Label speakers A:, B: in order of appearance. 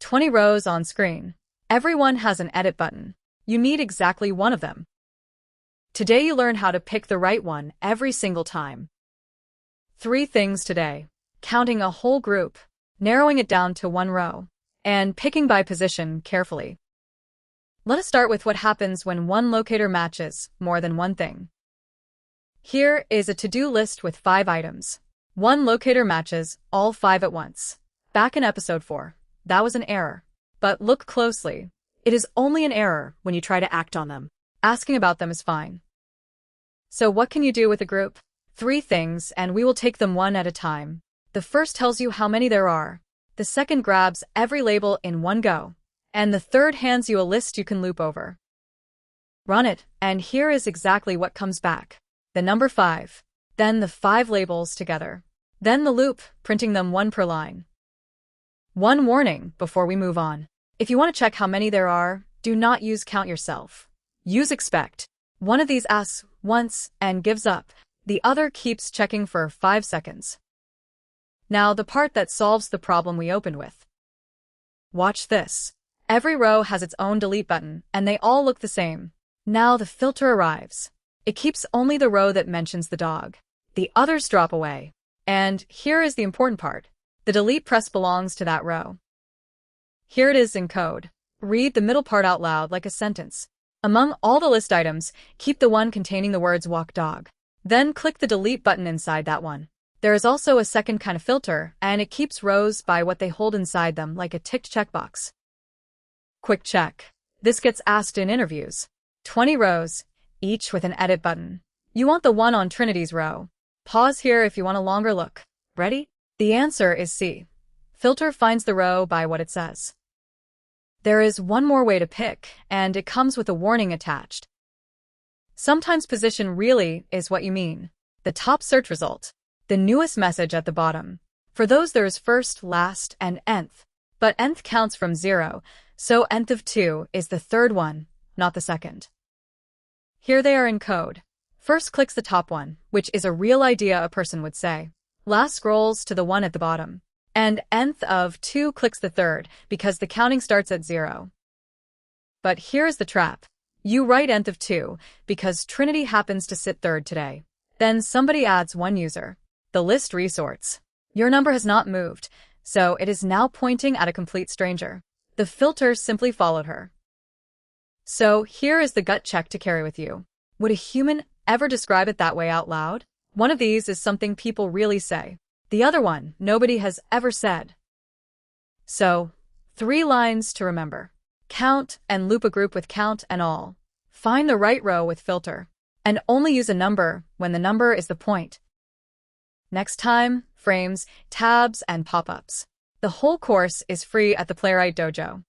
A: 20 rows on screen. Everyone has an edit button. You need exactly one of them. Today you learn how to pick the right one every single time. 3 things today: counting a whole group, narrowing it down to one row, and picking by position carefully. Let us start with what happens when one locator matches more than one thing. Here is a to-do list with 5 items. One locator matches all 5 at once. Back in episode 4, that was an error. But look closely. It is only an error when you try to act on them. Asking about them is fine. So what can you do with a group? 3 things, and we will take them one at a time. The first tells you how many there are. The second grabs every label in one go. And the third hands you a list you can loop over. Run it, and here is exactly what comes back. The number 5. Then the 5 labels together. Then the loop, printing them one per line. One warning before we move on. If you want to check how many there are, do not use count yourself. Use expect. One of these asks once and gives up. The other keeps checking for 5 seconds. Now the part that solves the problem we opened with. Watch this. Every row has its own delete button, and they all look the same. Now the filter arrives. It keeps only the row that mentions the dog. The others drop away. And here is the important part. The delete press belongs to that row. Here it is in code. Read the middle part out loud like a sentence. Among all the list items, keep the one containing the words walk dog. Then click the delete button inside that one. There is also a second kind of filter, and it keeps rows by what they hold inside them like a ticked checkbox. Quick check. This gets asked in interviews. 20 rows, each with an edit button. You want the one on Trinity's row. Pause here if you want a longer look. Ready? The answer is C. Filter finds the row by what it says. There is one more way to pick, and it comes with a warning attached. Sometimes position really is what you mean. The top search result. The newest message at the bottom. For those there is first, last, and nth. But nth counts from 0, so nth of 2 is the third one, not the second. Here they are in code. First clicks the top one, which is a real idea a person would say. Last scrolls to the one at the bottom. And nth of 2 clicks the third, because the counting starts at 0. But here's the trap. You write nth of 2, because Trinity happens to sit third today. Then somebody adds one user. The list resorts. Your number has not moved, so it is now pointing at a complete stranger. The filter simply followed her. So here is the gut check to carry with you. Would a human ever describe it that way out loud? One of these is something people really say. The other one, nobody has ever said. So, 3 lines to remember. Count and loop a group with count and all. Find the right row with filter. And only use a number when the number is the point. Next time, frames, tabs, and pop-ups. The whole course is free at the Playwright Dojo.